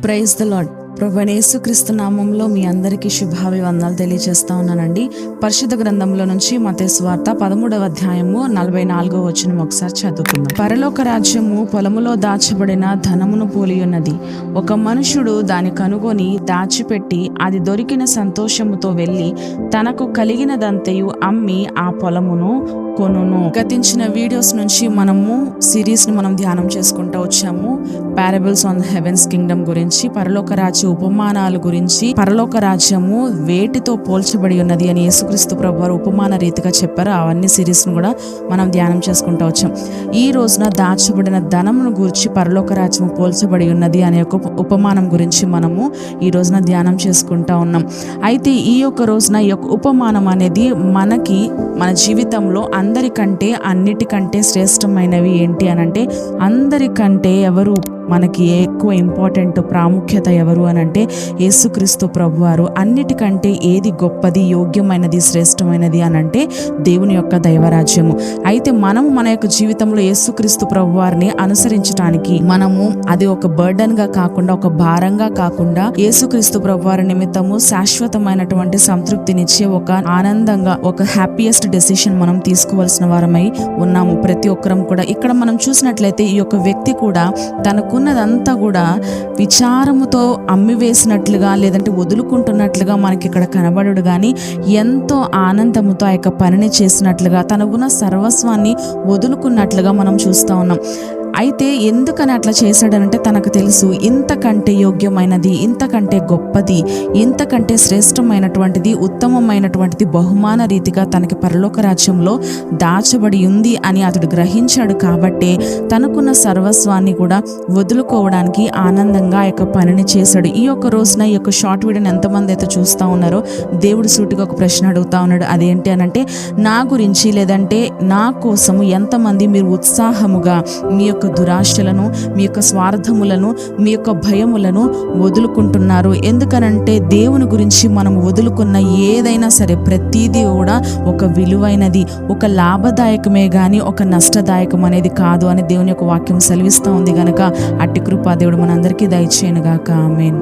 Praise the lord. ప్రభువైన యేసుక్రీస్తు నామంలో మీ అందరికీ శుభాభివందనాలు తెలియజేస్తా ఉన్నానండి. పరిశుద్ధ గ్రంథంలో నుంచి మత్తయి సువార్త 13వ అధ్యాయము 44వ వచనం ఒకసారి చదువుకుందాం. పరలోక రాజ్యము పొలములో దాచబడిన ధనమును పోలి ఉన్నది. ఒక మనుషుడు దాని కనుగొని దాచిపెట్టి అది దొరికిన సంతోషముతో వెళ్ళి తనకు కలిగినదంతయు అమ్మి ఆ పొలమును కొనును. గతించిన వీడియోస్ నుంచి మనము సిరీస్ ని ధ్యానం చేసుకుంటూ వచ్చాము. పారబుల్స్ ఆన్ హెవెన్స్ కింగ్డమ్ గురించి, పరలోక రాజ్య ఉపమానాల గురించి, పరలోక రాజ్యము వేటితో పోల్చబడి ఉన్నది అని యేసుక్రీస్తు ప్రభువారు ఉపమాన రీతిగా చెప్పారు. అవన్నీ సిరీస్ ను కూడా మనం ధ్యానం చేసుకుంటూ వచ్చాం. ఈ రోజున దాచబడిన ధనమును గురించి పరలోక రాజ్యము పోల్చబడి ఉన్నది అనే ఒక ఉపమానం గురించి మనము ఈ రోజున ధ్యానం చేసుకుంటా ఉన్నాం. అయితే ఈ యొక్క రోజున ఈ యొక్క ఉపమానం అనేది మనకి మన జీవితంలో అందరికంటే అన్నిటికంటే శ్రేష్టమైనవి ఏంటి అనంటే, అందరికంటే ఎవరు మనకి ఎక్కువ ఇంపార్టెంట్ ప్రాముఖ్యత ఎవరు అనంటే యేసుక్రీస్తు ప్రభువారు. అన్నిటికంటే ఏది గొప్పది, యోగ్యమైనది, శ్రేష్టమైనది అనంటే దేవుని యొక్క దైవరాజ్యము. అయితే మనము మన యొక్క జీవితంలో యేసుక్రీస్తు ప్రభువారిని అనుసరించడానికి మనము అది ఒక బర్డన్ గా కాకుండా, ఒక భారంగా కాకుండా, యేసుక్రీస్తు ప్రభువారి నిమిత్తము శాశ్వతమైనటువంటి సంతృప్తినిచ్చే ఒక ఆనందంగా, ఒక హ్యాపీయెస్ట్ డెసిషన్ మనం తీసుకోవాల్సిన వారమై ఉన్నాము ప్రతి ఒక్కరం కూడా. ఇక్కడ మనం చూసినట్లయితే ఈ యొక్క వ్యక్తి కూడా తనకున్నదంతా కూడా విచారముతో అమ్మివేసినట్లుగా, లేదంటే వదులుకుంటున్నట్లుగా మనకి ఇక్కడ కనబడడు, కానీ ఎంతో ఆనందముతో ఆ యొక్క పనిని చేసినట్లుగా, తనకున్న సర్వస్వాన్ని వదులుకున్నట్లుగా మనం చూస్తూ ఉన్నాం. అయితే ఎందుకని అట్లా చేశాడనంటే, తనకు తెలుసు ఇంతకంటే యోగ్యమైనది, ఇంతకంటే గొప్పది, ఇంతకంటే శ్రేష్టమైనటువంటిది, ఉత్తమమైనటువంటిది బహుమాన రీతిగా తనకి పరలోక రాజ్యంలో దాచబడి ఉంది అని అతడు గ్రహించాడు. కాబట్టి తనకున్న సర్వస్వాన్ని కూడా వదులుకోవడానికి ఆనందంగా ఆ యొక్క పనిని చేశాడు. ఈ యొక్క రోజున ఈ యొక్క షార్ట్ వీడియోని ఎంతమంది అయితే చూస్తూ ఉన్నారో దేవుడు సూటిగా ఒక ప్రశ్న అడుగుతా ఉన్నాడు. అదేంటి అనంటే, నా గురించి లేదంటే నా కోసము ఎంతమంది మీరు ఉత్సాహముగా మీ యొక్క దురాశలను, మీ యొక్క స్వార్థములను, మీ యొక్క భయములను వదులుకుంటున్నారు? ఎందుకనంటే దేవుని గురించి మనం వదులుకున్న ఏదైనా సరే ప్రతిదీ కూడా ఒక విలువైనది, ఒక లాభదాయకమే గాని ఒక నష్టదాయకం అనేది కాదు అని దేవుని యొక్క వాక్యం సెలవిస్తూ ఉంది. గనక అట్టి కృపా దేవుడు మనందరికీ దయచేయనుగాక. ఆమేన్.